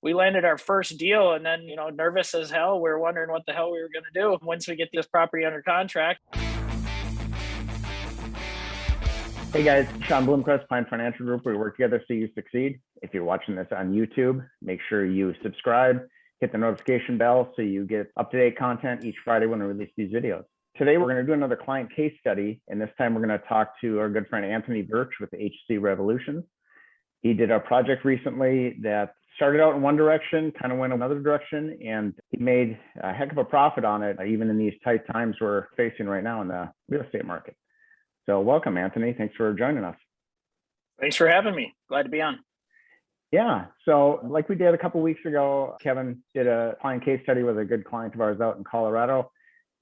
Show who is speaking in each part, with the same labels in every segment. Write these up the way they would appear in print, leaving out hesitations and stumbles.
Speaker 1: We landed our first deal, and then, nervous as hell, we were wondering what the hell we were going to do once we get this property under contract.
Speaker 2: Hey guys, Sean Bloomquist, Pine Financial Group. We work together so you succeed. If you're watching this on YouTube, make sure you subscribe, hit the notification bell so you get up-to-date content each Friday when we release these videos. Today, we're going to do another client case study, and this time we're going to talk to our good friend Anthony Verch with HC Revolutions. He did a project recently that started out in one direction, kind of went another direction, and he made a heck of a profit on it, even in these tight times we're facing right now in the real estate market. So welcome, Anthony. Thanks for joining us.
Speaker 1: Thanks for having me. Glad to be on.
Speaker 2: Yeah. So like we did a couple of weeks ago, Kevin did a client case study with a good client of ours out in Colorado.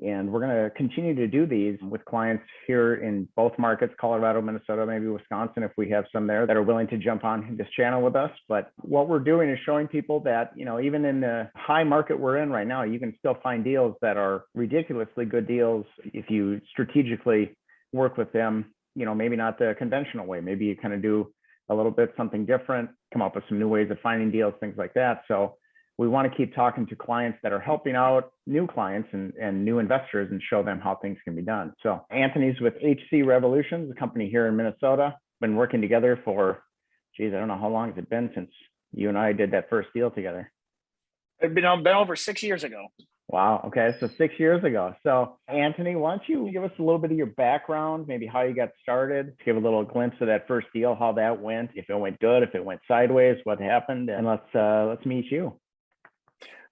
Speaker 2: And we're going to continue to do these with clients here in both markets, Colorado, Minnesota, maybe Wisconsin, if we have some there that are willing to jump on this channel with us. But what we're doing is showing people that, even in the high market we're in right now, you can still find deals that are ridiculously good deals if you strategically work with them, maybe not the conventional way. Maybe you kind of do a little bit something different, come up with some new ways of finding deals, things like that. So we want to keep talking to clients that are helping out new clients and new investors and show them how things can be done. So Anthony's with HC Revolutions, a company here in Minnesota. Been working together for, I don't know how long has it been since you and I did that first deal together.
Speaker 1: It's been over 6 years ago.
Speaker 2: Wow. Okay. So 6 years ago. So Anthony, why don't you give us a little bit of your background, maybe how you got started, give a little glimpse of that first deal, how that went, if it went good, if it went sideways, what happened, and let's meet you.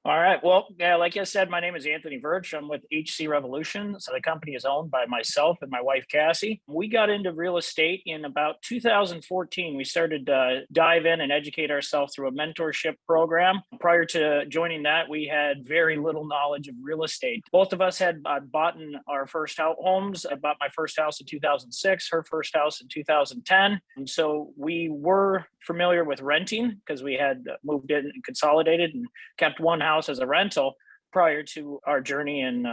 Speaker 1: All right. Well, yeah, like I said, my name is Anthony Verch. I'm with HC Revolutions. So the company is owned by myself and my wife, Cassie. We got into real estate in about 2014. We started to dive in and educate ourselves through a mentorship program. Prior to joining that, we had very little knowledge of real estate. Both of us had bought our first homes. I bought my first house in 2006, her first house in 2010. And so we were familiar with renting because we had moved in and consolidated and kept one house as a rental prior to our journey and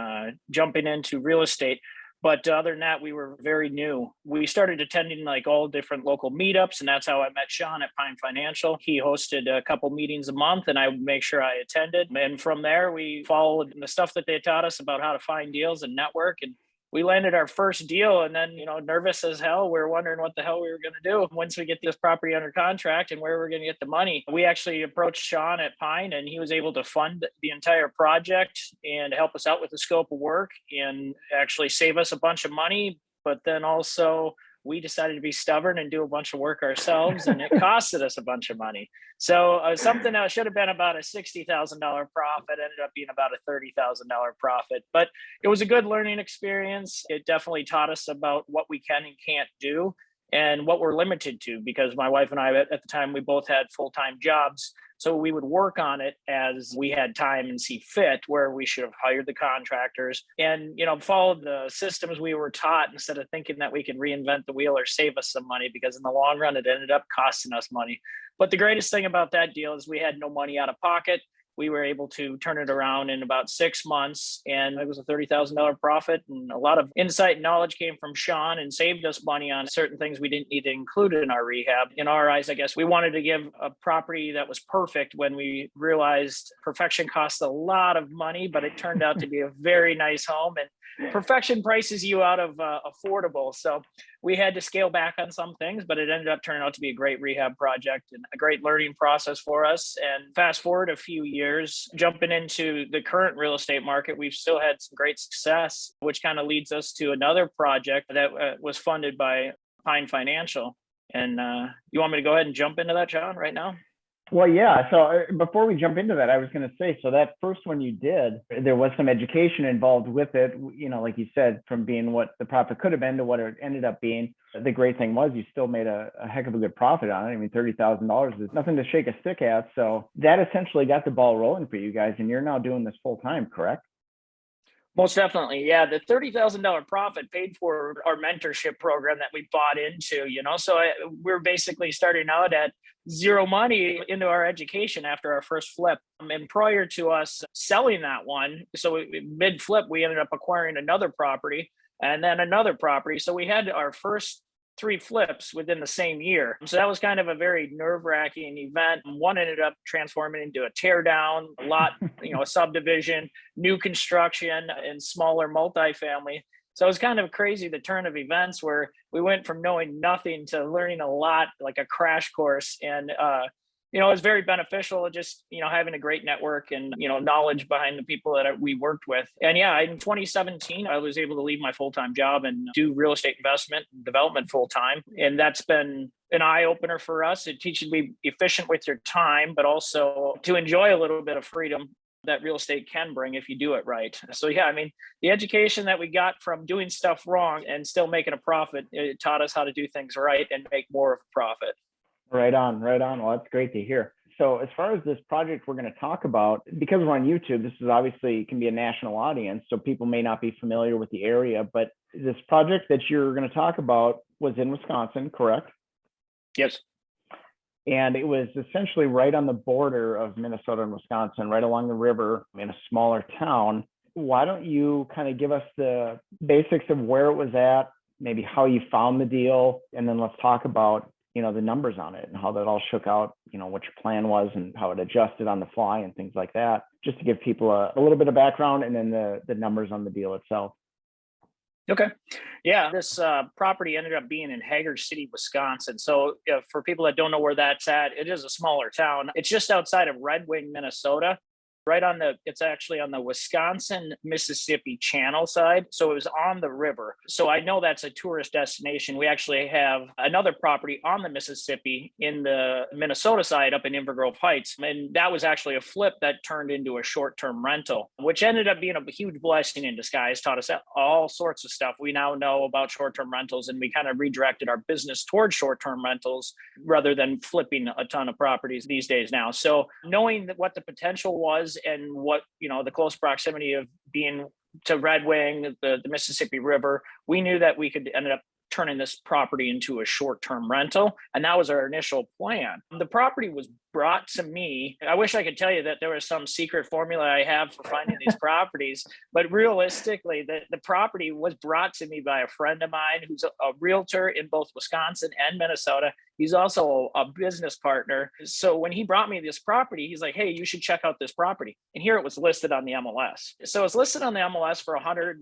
Speaker 1: jumping into real estate. But other than that, we were very new. We started attending like all different local meetups, and that's how I met Sean at Pine Financial. He hosted a couple meetings a month, and I would make sure I attended. And from there, we followed the stuff that they taught us about how to find deals and network. And we landed our first deal, and then, nervous as hell, we were wondering what the hell we were going to do once we get this property under contract and where we're going to get the money. We actually approached Sean at Pine, and he was able to fund the entire project and help us out with the scope of work and actually save us a bunch of money. But then also we decided to be stubborn and do a bunch of work ourselves, and it costed us a bunch of money. So something that should have been about a $60,000 profit ended up being about a $30,000 profit. But it was a good learning experience. It definitely taught us about what we can and can't do and what we're limited to, because my wife and I, at the time, we both had full-time jobs. So we would work on it as we had time and see fit, where we should have hired the contractors and, followed the systems we were taught instead of thinking that we could reinvent the wheel or save us some money, because in the long run, it ended up costing us money. But the greatest thing about that deal is we had no money out of pocket. We were able to turn it around in about 6 months, and it was a $30,000 profit. And a lot of insight and knowledge came from Sean and saved us money on certain things we didn't need to include in our rehab. In our eyes, I guess we wanted to give a property that was perfect when we realized perfection costs a lot of money, but it turned out to be a very nice home. And perfection prices you out of affordable. So we had to scale back on some things, but it ended up turning out to be a great rehab project and a great learning process for us. And fast forward a few years, jumping into the current real estate market, we've still had some great success, which kind of leads us to another project that was funded by Pine Financial. And you want me to go ahead and jump into that, John, right now?
Speaker 2: Well, yeah. So before we jump into that, I was going to say, so that first one you did, there was some education involved with it, like you said, from being what the profit could have been to what it ended up being. The great thing was you still made a heck of a good profit on it. I mean, $30,000 is nothing to shake a stick at. So that essentially got the ball rolling for you guys, and you're now doing this full time, correct?
Speaker 1: Most definitely. Yeah. The $30,000 profit paid for our mentorship program that we bought into, so we're basically starting out at zero money into our education after our first flip. And prior to us selling that one, so mid flip, we ended up acquiring another property and then another property. So we had our first three flips within the same year. So that was kind of a very nerve-wracking event. One ended up transforming into a tear down, a lot, a subdivision, new construction, and smaller multifamily. So it was kind of crazy, the turn of events where we went from knowing nothing to learning a lot, like a crash course. And it was very beneficial, just having a great network and knowledge behind the people that we worked with. And yeah, in 2017 I was able to leave my full-time job and do real estate investment and development full-time, and that's been an eye-opener for us. It teaches you to be efficient with your time, but also to enjoy a little bit of freedom that real estate can bring if you do it right. So yeah, I mean, the education that we got from doing stuff wrong and still making a profit, it taught us how to do things right and make more of a profit.
Speaker 2: Right on, right on. Well, that's great to hear. So as far as this project we're going to talk about, because we're on YouTube, this is obviously can be a national audience, so people may not be familiar with the area, but this project that you're going to talk about was in Wisconsin, correct?
Speaker 1: Yes.
Speaker 2: And it was essentially right on the border of Minnesota and Wisconsin, right along the river in a smaller town. Why don't you kind of give us the basics of where it was at, maybe how you found the deal, and then let's talk about the numbers on it and how that all shook out, what your plan was and how it adjusted on the fly and things like that, just to give people a little bit of background and then the numbers on the deal itself.
Speaker 1: Okay. Yeah, this property ended up being in Hager City, Wisconsin. So for people that don't know where that's at, it is a smaller town. It's just outside of Red Wing, Minnesota. It's actually on the Wisconsin, Mississippi channel side. So it was on the river. So I know that's a tourist destination. We actually have another property on the Mississippi in the Minnesota side up in Inver Grove Heights. And that was actually a flip that turned into a short-term rental, which ended up being a huge blessing in disguise, taught us all sorts of stuff. We now know about short-term rentals, and we kind of redirected our business towards short-term rentals rather than flipping a ton of properties these days now. So knowing what the potential was, and what the close proximity of being to Red Wing, the Mississippi River, we knew that we could end up turning this property into a short-term rental, and that was our initial plan. The property was brought to me. I wish I could tell you that there was some secret formula I have for finding these properties, but realistically, the property was brought to me by a friend of mine who's a realtor in both Wisconsin and Minnesota. He's also a business partner. So when he brought me this property, he's like, hey, you should check out this property. And here it was listed on the MLS. So it's listed on the MLS for $189,000.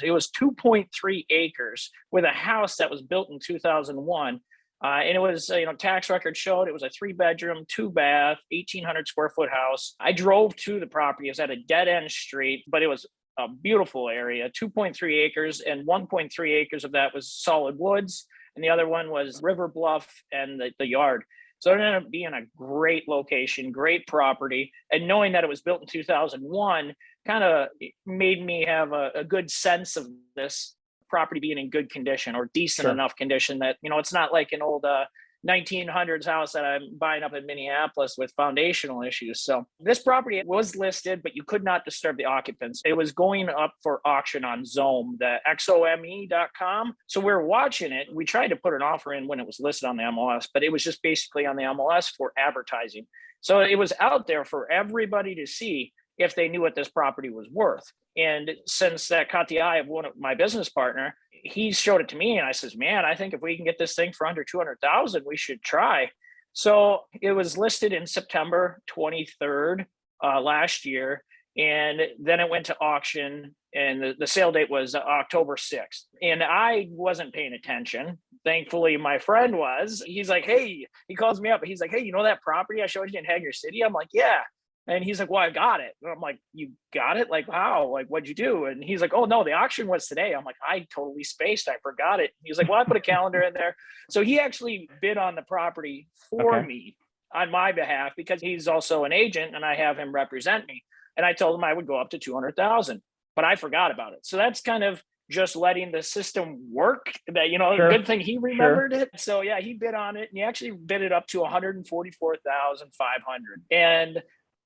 Speaker 1: It was 2.3 acres with a house that was built in 2001. And it was, tax record showed it was a 3-bedroom, 2-bath, 1,800 square foot house. I drove to the property. It was at a dead end street, but it was a beautiful area, 2.3 acres, and 1.3 acres of that was solid woods. And the other one was river bluff and the yard. So it ended up being a great location, great property. And knowing that it was built in 2001 kind of made me have a good sense of this property being in good condition or decent enough condition that, it's not like an old 1900s house that I'm buying up in Minneapolis with foundational issues. So this property was listed, but you could not disturb the occupants. It was going up for auction on Xome, the xome.com. So we were watching it. We tried to put an offer in when it was listed on the MLS, but it was just basically on the MLS for advertising. So it was out there for everybody to see if they knew what this property was worth. And since that caught the eye of one of my business partner, he showed it to me, and I says, man, I think if we can get this thing for under 200,000, we should try. So it was listed in September 23rd last year. And then it went to auction, and the sale date was October 6th. And I wasn't paying attention. Thankfully, my friend was. He's like, hey, he calls me up. He's like, hey, you know that property I showed you in Hager City? I'm like, yeah. And he's like, well, I got it. And I'm like, you got it? Like, how? Like, what'd you do? And he's like, oh, no, the auction was today. I'm like, I totally spaced. I forgot it. He's like, well, I put a calendar in there. So he actually bid on the property for me on my behalf because he's also an agent and I have him represent me. And I told him I would go up to 200,000, but I forgot about it. So that's kind of just letting the system work that, good thing he remembered it. So yeah, he bid on it and he actually bid it up to 144,500. And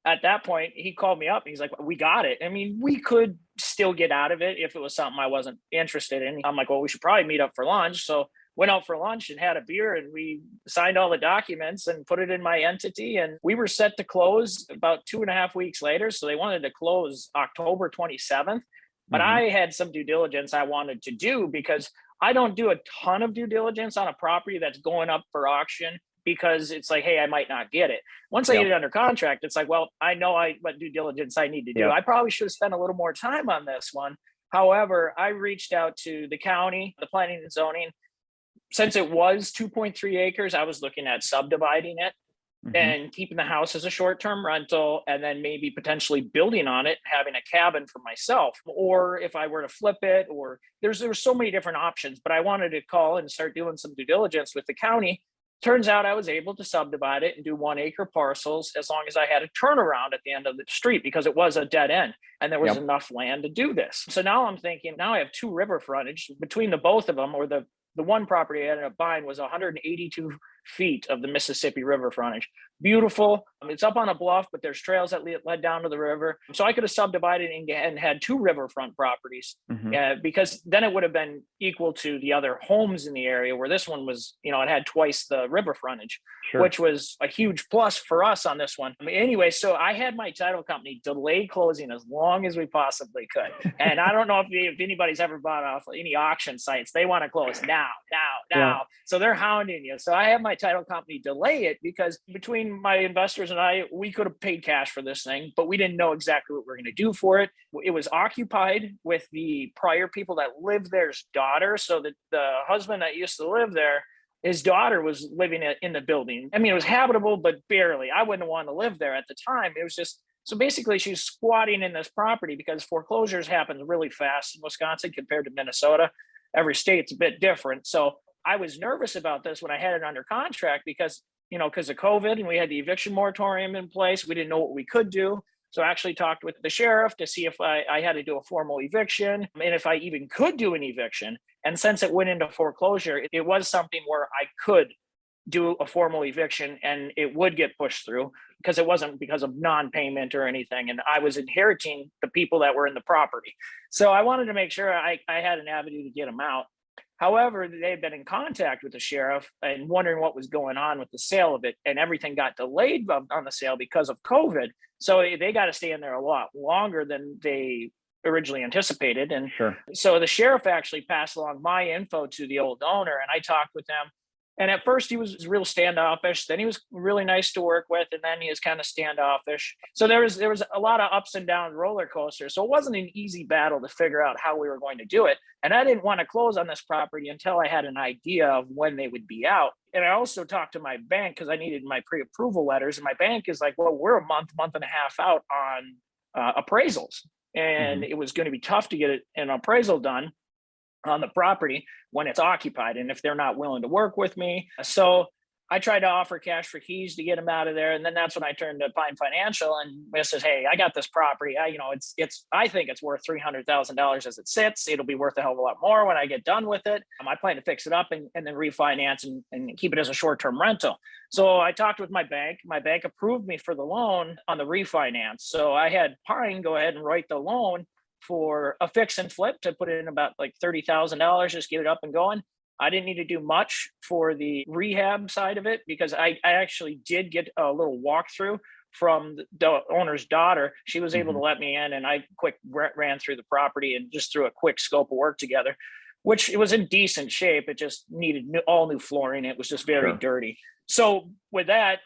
Speaker 1: at that point, he called me up. He's like, we got it. I mean, we could still get out of it if it was something I wasn't interested in. I'm like, well, we should probably meet up for lunch. So went out for lunch and had a beer, and we signed all the documents and put it in my entity. And we were set to close about 2.5 weeks later. So they wanted to close October 27th. But I had some due diligence I wanted to do because I don't do a ton of due diligence on a property that's going up for auction because it's like, hey, I might not get it. Once I get
Speaker 2: Yep.
Speaker 1: it under contract, it's like, well, I know what due diligence I need to do.
Speaker 2: Yep.
Speaker 1: I probably should have spent a little more time on this one. However, I reached out to the county, the planning and zoning. Since it was 2.3 acres, I was looking at subdividing it
Speaker 2: Mhm.
Speaker 1: and keeping the house as a short-term rental, and then maybe potentially building on it, having a cabin for myself. Or if I were to flip it, or there's so many different options, but I wanted to call and start doing some due diligence with the county. Turns out I was able to subdivide it and do 1 acre parcels as long as I had a turnaround at the end of the street, because it was a dead end and there was
Speaker 2: Yep.
Speaker 1: enough land to do this. So now I'm thinking, now I have two river frontage between the both of them, or the one property I ended up buying was 182 feet of the Mississippi River frontage. Beautiful. It's up on a bluff, but there's trails that led down to the river. So I could have subdivided and had two riverfront properties, because then it would have been equal to the other homes in the area, where this one was, it had twice the river frontage,
Speaker 2: Sure.
Speaker 1: which was a huge plus for us on this one. Anyway, so I had my title company delay closing as long as we possibly could. And I don't know if anybody's ever bought off any auction sites. They want to close now.
Speaker 2: Yeah.
Speaker 1: So they're hounding you. So I have my title company delay it, because between my investors and I, we could have paid cash for this thing, but we didn't know exactly what we are going to do for it. It was occupied with the prior people that lived there's daughter. So that the husband that used to live there, his daughter was living in the building. I mean, it was habitable, but barely. I wouldn't want to live there at the time. It was just, so basically she's squatting in this property because foreclosures happen really fast in Wisconsin compared to Minnesota. Every state's a bit different. So I was nervous about this when I had it under contract, because of COVID, and we had the eviction moratorium in place. We didn't know what we could do. So I actually talked with the sheriff to see if I had to do a formal eviction, and if I even could do an eviction. And since it went into foreclosure, it was something where I could do a formal eviction and it would get pushed through, because it wasn't because of non-payment or anything. And I was inheriting the people that were in the property. So I wanted to make sure I had an avenue to get them out. However, they had been in contact with the sheriff and wondering what was going on with the sale of it, and everything got delayed on the sale because of COVID. So they got to stay in there a lot longer than they originally anticipated. And
Speaker 2: Sure.
Speaker 1: so the sheriff actually passed along my info to the old owner, and I talked with him. And at first he was real standoffish. Then he was really nice to work with, and then he was kind of standoffish. So there was a lot of ups and downs, roller coasters. So it wasn't an easy battle to figure out how we were going to do it. And I didn't want to close on this property until I had an idea of when they would be out. And I also talked to my bank, because I needed my pre-approval letters. And my bank is like, well, we're a month and a half out on appraisals. And it was going to be tough to get an appraisal done on the property when it's occupied, and if they're not willing to work with me. So I tried to offer cash for keys to get them out of there. And then that's when I turned to Pine Financial, and I says, hey, I got this property. I think it's worth $300,000 as it sits. It'll be worth a hell of a lot more when I get done with it. I plan to fix it up and then refinance and keep it as a short-term rental. So I talked with my bank. My bank approved me for the loan on the refinance. So I had Pine go ahead and write the loan for a fix and flip to put in about like $30,000, just get it up and going. I didn't need to do much for the rehab side of it, because I actually did get a little walkthrough from the owner's daughter. She was able to let me in, and I ran through the property and just threw a quick scope of work together, which it was in decent shape. It just needed all new flooring. It was just very dirty. So with that,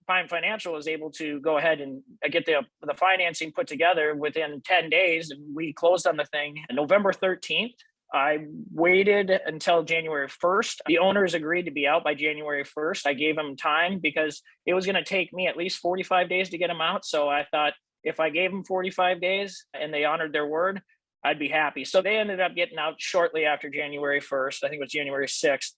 Speaker 1: Pine Financial was able to go ahead and get the financing put together within 10 days. And we closed on the thing November 13th. I waited until January 1st. The owners agreed to be out by January 1st. I gave them time because it was going to take me at least 45 days to get them out. So I thought if I gave them 45 days and they honored their word, I'd be happy. So they ended up getting out shortly after January 1st. I think it was January 6th.